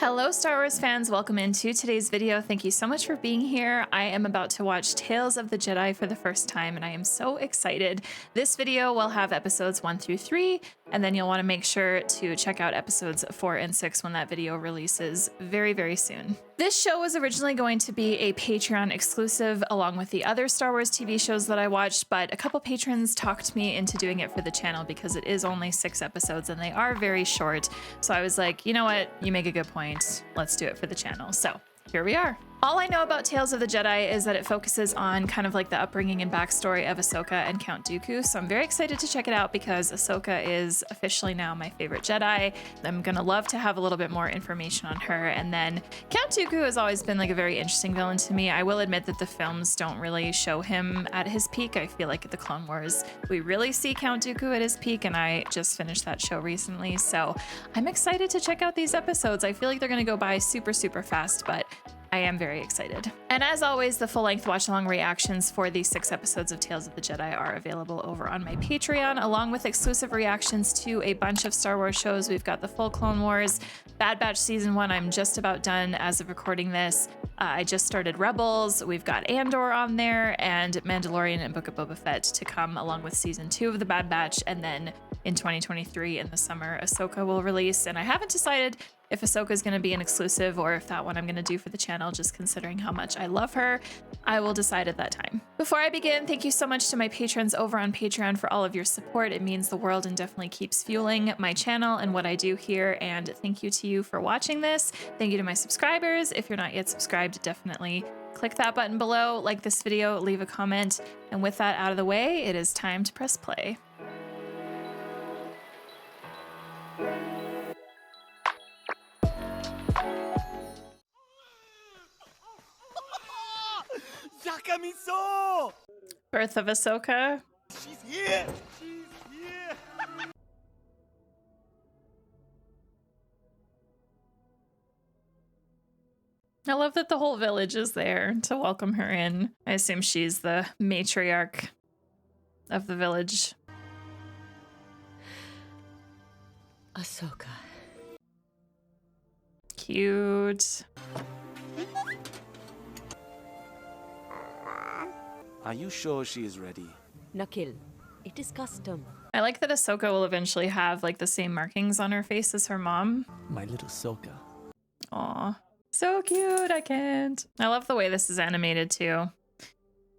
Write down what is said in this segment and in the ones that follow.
Hello Star Wars fans, welcome into today's video. Thank you so much for being here. I am about to watch Tales of the Jedi for the first time and I am so excited. This video will have episodes 1 through 3 and then you'll want to make sure to check out episodes 4 and 6 when that video releases very soon. This show was originally going to be a Patreon exclusive along with the other Star Wars TV shows that I watched, but a couple patrons talked me into doing it for the channel because it is only 6 episodes and they are very short. So I was like, you know what, you make a good point. Let's do it for the channel. So here we are. All I know about Tales of the Jedi is that it focuses on kind of like the upbringing and backstory of Ahsoka and Count Dooku. So I'm very excited to check it out because Ahsoka is officially now my favorite Jedi. I'm gonna love to have a little bit more information on her. And then Count Dooku has always been like a very interesting villain to me. I will admit that the films don't really show him at his peak. I feel like at the Clone Wars, we really see Count Dooku at his peak, and I just finished that show recently. So I'm excited to check out these episodes. I feel like they're gonna go by super fast, but I am very excited. And as always, the full-length watch-along reactions for these 6 episodes of Tales of the Jedi are available over on my Patreon, along with exclusive reactions to a bunch of Star Wars shows. We've got the full Clone Wars, Bad Batch Season 1, I'm just about done as of recording this. I just started Rebels, we've got Andor on there, and Mandalorian and Book of Boba Fett to come, along with Season 2 of the Bad Batch, and then in 2023 in the summer, Ahsoka will release, and I haven't decided if Ahsoka is going to be an exclusive or if that one I'm going to do for the channel, just considering how much I love her. I will decide at that time. Before I begin, thank you so much to my patrons over on Patreon for all of your support. It means the world and definitely keeps fueling my channel and what I do here. And thank you to you for watching this. Thank you to my subscribers. If you're not yet subscribed, definitely click that button below, like this video, leave a comment. And with that out of the way, it is time to press play. Yakamiso! Birth of Ahsoka. She's here! She's here! I love that the whole village is there to welcome her in. I assume she's the matriarch of the village. Ahsoka. Cute. Are you sure she is ready? Nakil, it is custom. I like that Ahsoka will eventually have like the same markings on her face as her mom. My little Soka. Aw, so cute, I can't. I love the way this is animated too.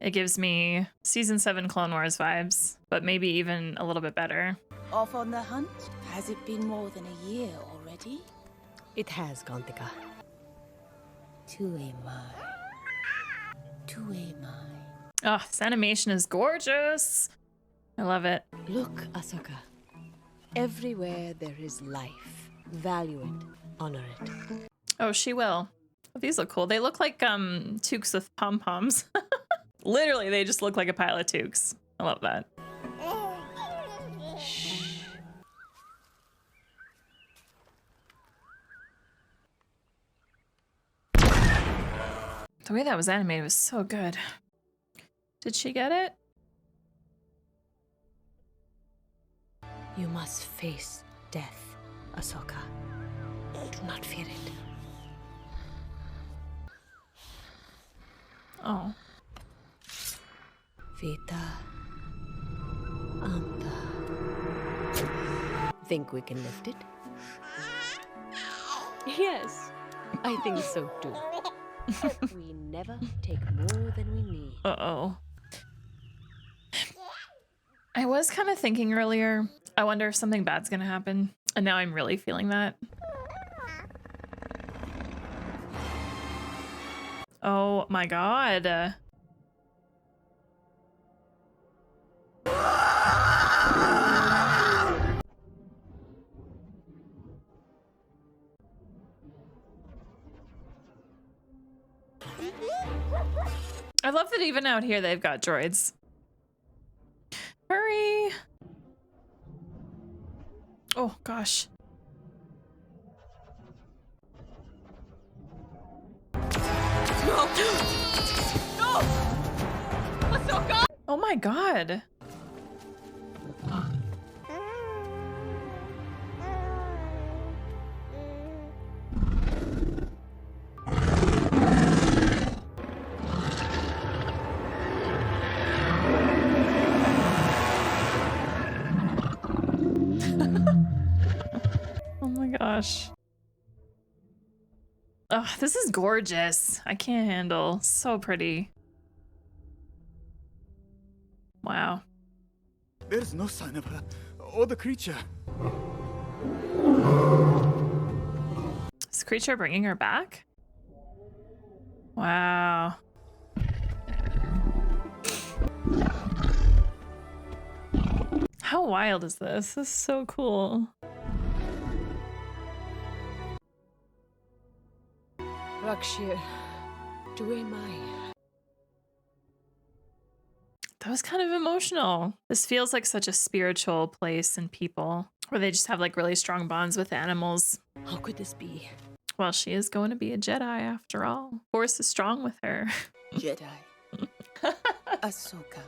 It gives me season 7 Clone Wars vibes, but maybe even a little bit better. Off on the hunt? Has it been more than a year already? It has, Kantika. To a mine. To a mine. Oh, this animation is gorgeous. I love it. Look, Ahsoka. Everywhere there is life, value it, honor it. Oh, she will. These look cool. They look like toques with pom-poms. Literally, they just look like a pile of toques. I love that. Shh. The way that was animated was so good. Did she get it? You must face death, Ahsoka. Do not fear it. Oh. Vita. Anta. Think we can lift it? Yes, I think so too. We never take more than we need. Uh-oh. I was kind of thinking earlier, I wonder if something bad's gonna happen. And now I'm really feeling that. Oh my god. I love that even out here they've got droids. Hurry! Oh gosh. No! No! Ahsoka! Oh my god. gosh. Oh, this is gorgeous. I can't handle. So pretty. Wow. There's no sign of her or the creature. Is the creature bringing her back? Wow. How wild is this? This is so cool. Rakshir, Duemai. That was kind of emotional. This feels like such a spiritual place and people where they just have like really strong bonds with animals. How could this be? Well, she is going to be a Jedi after all. Force is strong with her. Jedi. Ahsoka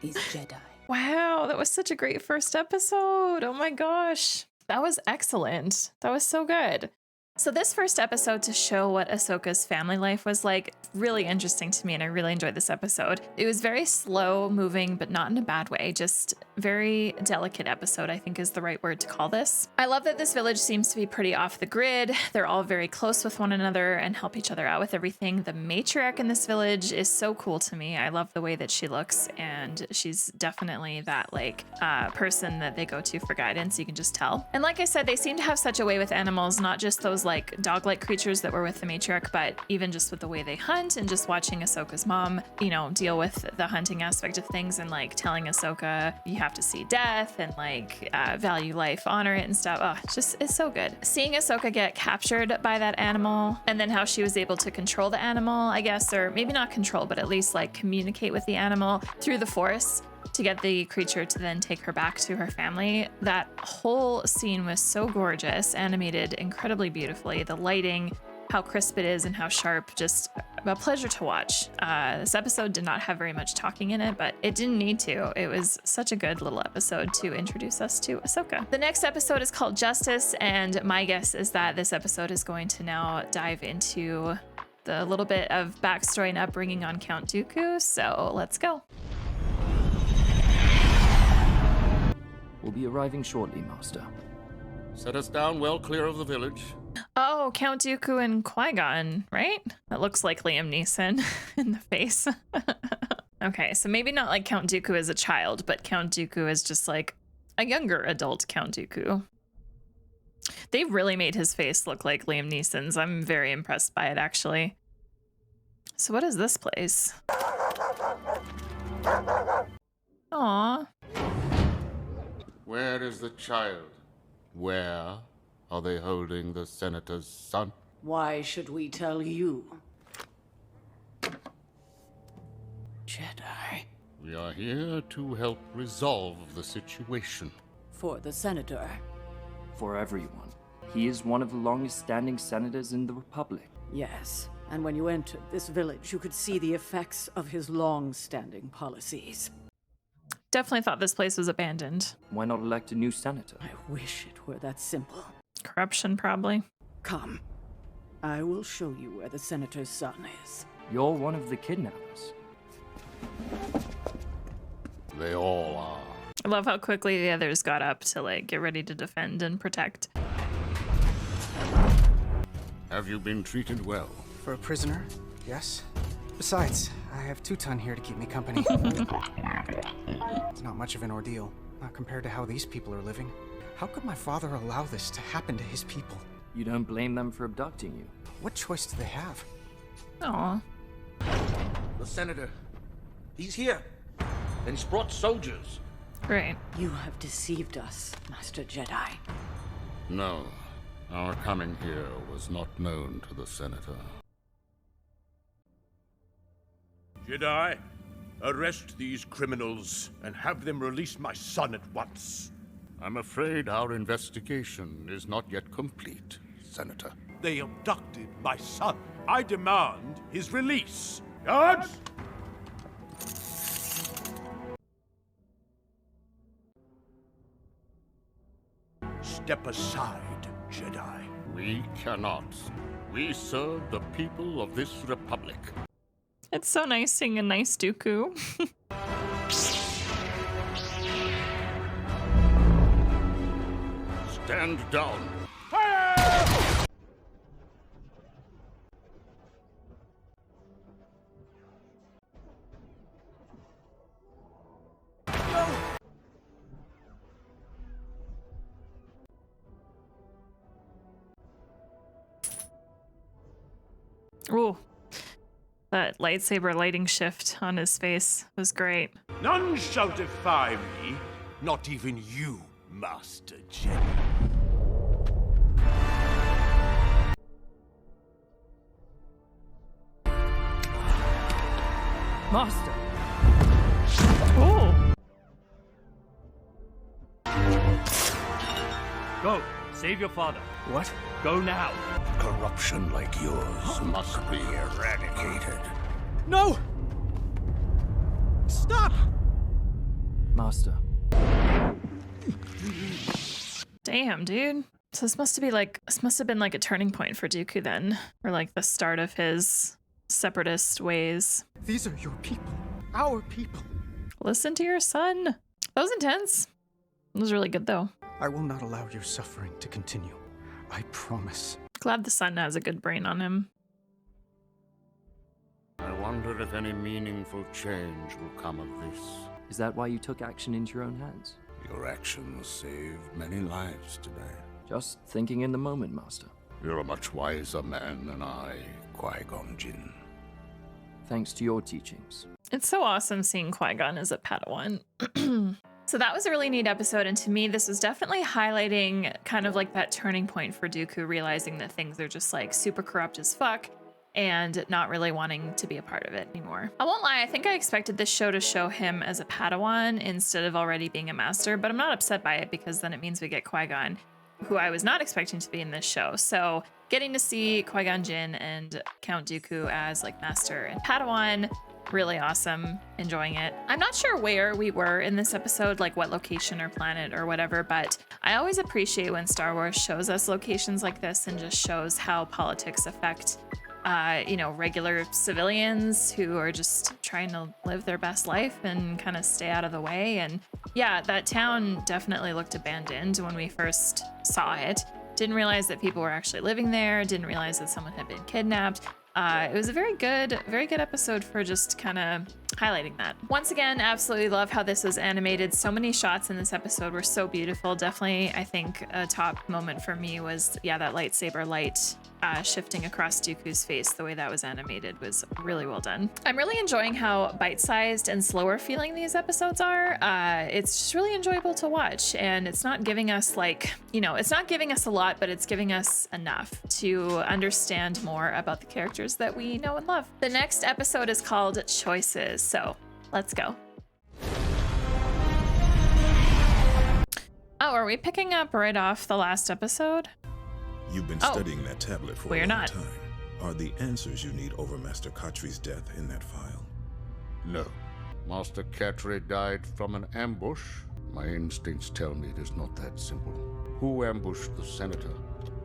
is Jedi. Wow, that was such a great first episode. Oh my gosh. That was excellent. That was so good. So this first episode to show what Ahsoka's family life was like, really interesting to me, and I really enjoyed this episode. It was very slow moving, but not in a bad way, just very delicate episode, I think is the right word to call this. I love that this village seems to be pretty off the grid. They're all very close with one another and help each other out with everything. The matriarch in this village is so cool to me. I love the way that she looks, and she's definitely that like person that they go to for guidance, you can just tell. And like I said, they seem to have such a way with animals, not just those like dog-like creatures that were with the matriarch, but even just with the way they hunt and just watching Ahsoka's mom, you know, deal with the hunting aspect of things and like telling Ahsoka you have to see death and like value life, honor it and stuff. Oh, it's so good. Seeing Ahsoka get captured by that animal and then how she was able to control the animal, I guess, or maybe not control, but at least like communicate with the animal through the Force to get the creature to then take her back to her family. That whole scene was so gorgeous, animated incredibly beautifully. The lighting, how crisp it is and how sharp, just a pleasure to watch. This episode did not have very much talking in it, but it didn't need to. It was such a good little episode to introduce us to Ahsoka. The next episode is called Justice, and my guess is that this episode is going to now dive into the little bit of backstory and upbringing on Count Dooku, so let's go. We'll be arriving shortly, Master. Set us down well clear of the village. Oh, Count Dooku and Qui-Gon, right? That looks like Liam Neeson in the face. Okay, so maybe not like Count Dooku as a child, but Count Dooku is just like a younger adult Count Dooku. They really made his face look like Liam Neeson's. I'm very impressed by it, actually. So what is this place? Aww. Where is the child? Where are they holding the senator's son? Why should we tell you? Jedi. We are here to help resolve the situation. For the senator. For everyone. He is one of the longest-standing senators in the Republic. Yes, and when you entered this village, you could see the effects of his long-standing policies. Definitely thought this place was abandoned. Why not elect a new senator? I wish it were that simple. Corruption, probably. Come. I will show you where the senator's son is. You're one of the kidnappers. They all are. I love how quickly the others got up to like get ready to defend and protect. Have you been treated well? For a prisoner, yes. Besides, I have Teuton here to keep me company. It's not much of an ordeal, not compared to how these people are living. How could my father allow this to happen to his people? You don't blame them for abducting you. What choice do they have? Aw. The senator. He's here. And he's brought soldiers. Great. You have deceived us, Master Jedi. No. Our coming here was not known to the senator. Jedi, arrest these criminals and have them release my son at once. I'm afraid our investigation is not yet complete, Senator. They abducted my son. I demand his release. Guards! Step aside, Jedi. We cannot. We serve the people of this republic. It's so nice seeing a nice Dooku. Stand down. Fire! Ooh, that lightsaber lighting shift on his face was great. None shall defy me, not even you, Master Jedi. Master! Ooh. Go! Save your father. What? Go now! Corruption like yours must be eradicated. No! Stop! Master. Damn, dude. So this must have been like a turning point for Dooku then, or like the start of his separatist ways. These are your people. Our people. Listen to your son. That was intense. It was really good though. I will not allow your suffering to continue. I promise. Glad the son has a good brain on him. I wonder if any meaningful change will come of this. Is that why you took action into your own hands? Your actions saved many lives today. Just thinking in the moment, Master. You're a much wiser man than I, Qui-Gon Jinn. Thanks to your teachings. It's so awesome seeing Qui-Gon as a Padawan. So that was a really neat episode, and to me, this was definitely highlighting kind of like that turning point for Dooku, realizing that things are just like super corrupt as fuck and not really wanting to be a part of it anymore. I won't lie, I think I expected this show to show him as a Padawan instead of already being a master, but I'm not upset by it because then it means we get Qui-Gon, who I was not expecting to be in this show. So getting to see Qui-Gon Jinn and Count Dooku as like master and Padawan, really awesome, enjoying it. I'm not sure where we were in this episode, like what location or planet or whatever, but I always appreciate when Star Wars shows us locations like this and just shows how politics affect regular civilians who are just trying to live their best life and kind of stay out of the way. And yeah, that town definitely looked abandoned when we first saw it. Didn't realize that people were actually living there, didn't realize that someone had been kidnapped. It was a very good episode for just kind of highlighting that. Once again, absolutely love how this was animated. So many shots in this episode were so beautiful. Definitely, I think a top moment for me was, that lightsaber light shifting across Dooku's face. The way that was animated was really well done. I'm really enjoying how bite-sized and slower feeling these episodes are. It's just really enjoyable to watch, and it's not giving us it's not giving us a lot, but it's giving us enough to understand more about the characters that we know and love. The next episode is called Choices, so let's go. Oh, are we picking up right off the last episode? You've been studying that tablet for We're a long not. time. Are the answers you need over Master Katri's death in that file? No. Master Katri died from an ambush. My instincts tell me it is not that simple. Who ambushed the senator?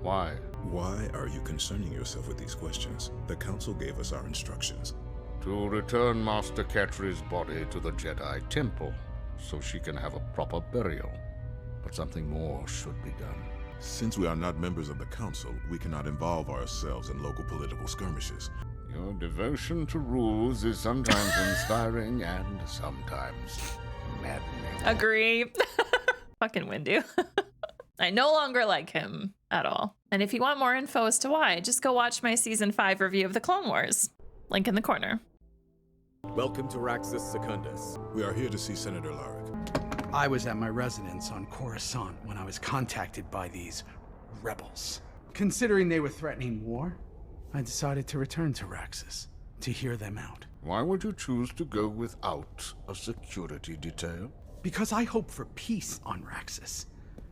Why? Why are you concerning yourself with these questions? The Council gave us our instructions. To return Master Katri's body to the Jedi Temple, so she can have a proper burial. But something more should be done. Since we are not members of the Council, we cannot involve ourselves in local political skirmishes. Your devotion to rules is sometimes inspiring and sometimes maddening. Agree. Fucking Windu. I no longer like him at all. And if you want more info as to why, just go watch my season 5 review of the Clone Wars. Link in the corner. Welcome to Raxus Secundus. We are here to see Senator Larrick. I was at my residence on Coruscant when I was contacted by these rebels. Considering they were threatening war, I decided to return to Raxus to hear them out. Why would you choose to go without a security detail? Because I hope for peace on Raxus,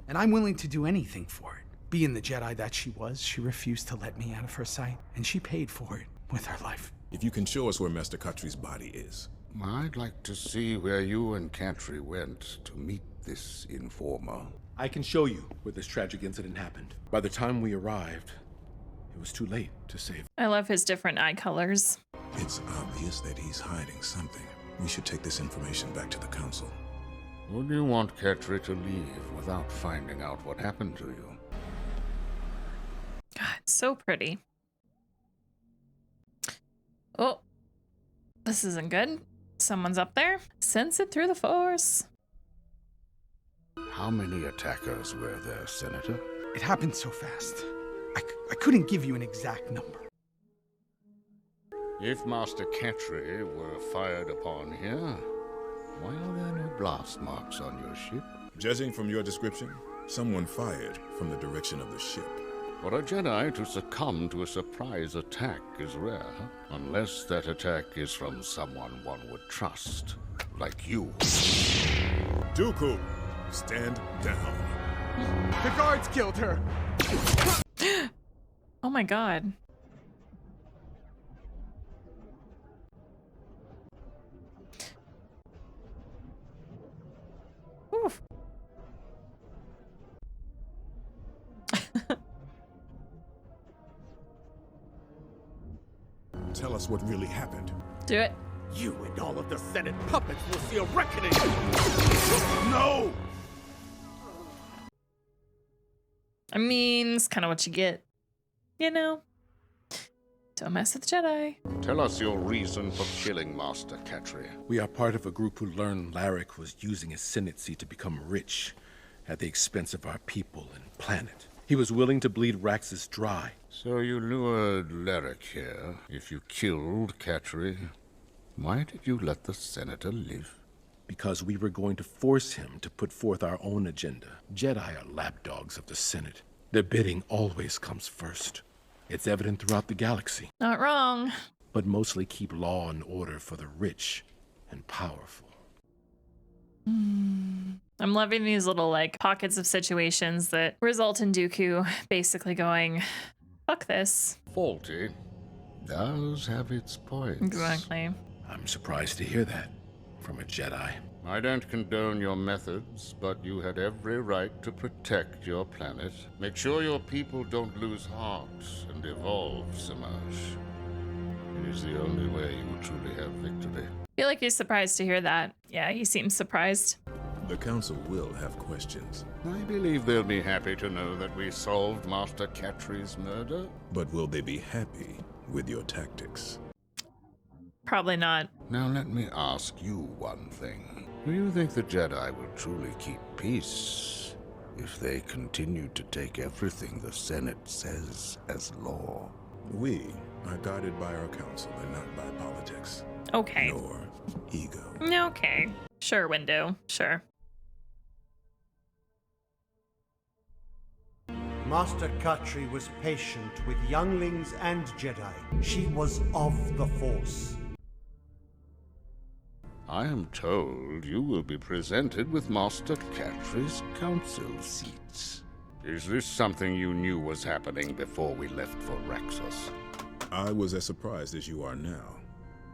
and I'm willing to do anything for it. Being the Jedi that she was, she refused to let me out of her sight, and she paid for it with her life. If you can show us where Master Katri's body is. I'd like to see where you and Katri went to meet this informer. I can show you where this tragic incident happened. By the time we arrived, it was too late to save. I love his different eye colors. It's obvious that he's hiding something. We should take this information back to the Council. Would you want Katri to leave without finding out what happened to you? God, so pretty. Oh, this isn't good. Someone's up there. Sense it through the Force. How many attackers were there, Senator? It happened so fast. I couldn't give you an exact number. If Master Katri were fired upon here, why are there no blast marks on your ship? Judging from your description, someone fired from the direction of the ship. For a Jedi to succumb to a surprise attack is rare, unless that attack is from someone one would trust, like you. Dooku, stand down. The guards killed her! Oh my god. Oof. Tell us what really happened. Do it. You and all of the Senate puppets will see a reckoning! No! I mean, it's kind of what you get. You know? Don't mess with Jedi. Tell us your reason for killing Master Katri. We are part of a group who learned Larrick was using his ascendancy to become rich at the expense of our people and planet. He was willing to bleed Raxus dry. So you lured Larrick here. If you killed Katri, why did you let the Senator live? Because we were going to force him to put forth our own agenda. Jedi are lapdogs of the Senate. Their bidding always comes first. It's evident throughout the galaxy. Not wrong. But mostly keep law and order for the rich and powerful. I'm loving these little like pockets of situations that result in Dooku basically going, fuck this. Faulty does have its points. Exactly. I'm surprised to hear that from a Jedi. I don't condone your methods, but you had every right to protect your planet. Make sure your people don't lose heart and evolve, Samaj. It is the only way you will truly have victory. I feel like he's surprised to hear that. Yeah, he seems surprised. The Council will have questions. I believe they'll be happy to know that we solved Master Katri's murder. But will they be happy with your tactics? Probably not. Now let me ask you one thing. Do you think the Jedi will truly keep peace if they continue to take everything the Senate says as law? We are guided by our council and not by politics. Okay. Nor ego. Okay. Sure, Windu. Sure. Master Katri was patient with younglings and Jedi. She was of the Force. I am told you will be presented with Master Katri's council seats. Is this something you knew was happening before we left for Raxus? I was as surprised as you are now.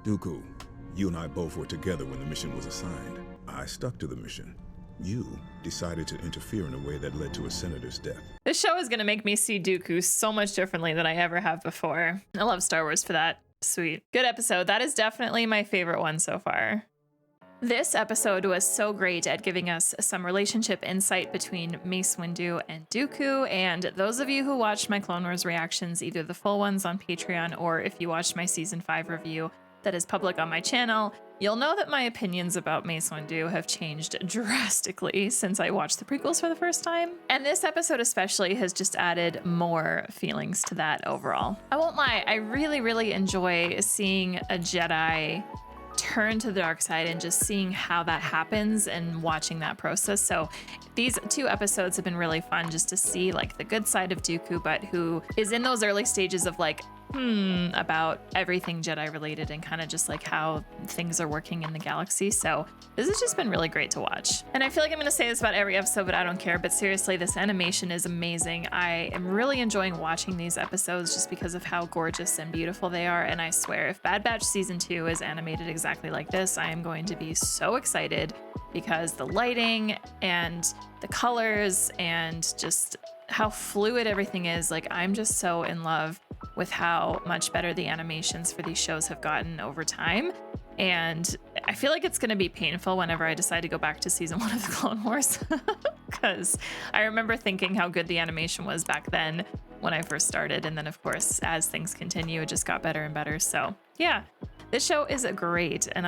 Dooku, you and I both were together when the mission was assigned. I stuck to the mission. You decided to interfere in a way that led to a senator's death. This show is going to make me see Dooku so much differently than I ever have before. I love Star Wars for that. Sweet. Good episode. That is definitely my favorite one so far. This episode was so great at giving us some relationship insight between Mace Windu and Dooku, and those of you who watched my Clone Wars reactions, either the full ones on Patreon or if you watched my Season 5 review that is public on my channel, you'll know that my opinions about Mace Windu have changed drastically since I watched the prequels for the first time. And this episode especially has just added more feelings to that overall. I won't lie, I really, really enjoy seeing a Jedi turn to the dark side and just seeing how that happens and watching that process. So these two episodes have been really fun just to see like the good side of Dooku, but who is in those early stages of like, about everything Jedi related and kind of just like how things are working in the galaxy. So this has just been really great to watch. And I feel like I'm gonna say this about every episode, but I don't care. But seriously, this animation is amazing. I am really enjoying watching these episodes just because of how gorgeous and beautiful they are. And I swear, if Bad Batch Season 2 is animated exactly like this, I am going to be so excited because the lighting and the colors and just how fluid everything is, like I'm just so in love with how much better the animations for these shows have gotten over time. And I feel like it's going to be painful whenever I decide to go back to season 1 of the Clone Wars, because I remember thinking how good the animation was back then when I first started. And then of course, as things continue, it just got better and better. So yeah, This show is great, and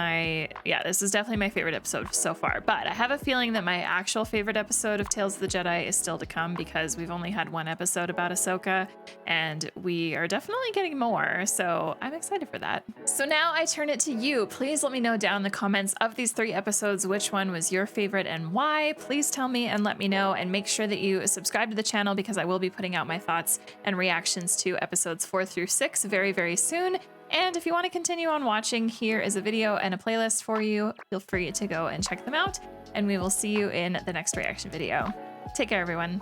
this is definitely my favorite episode so far, but I have a feeling that my actual favorite episode of Tales of the Jedi is still to come because we've only had one episode about Ahsoka, and we are definitely getting more, so I'm excited for that. So now I turn it to you. Please let me know down in the comments of these 3 episodes which one was your favorite and why. Please tell me and let me know, and make sure that you subscribe to the channel because I will be putting out my thoughts and reactions to episodes 4 through 6 very, very soon. And if you want to continue on watching, here is a video and a playlist for you. Feel free to go and check them out, and we will see you in the next reaction video. Take care, everyone.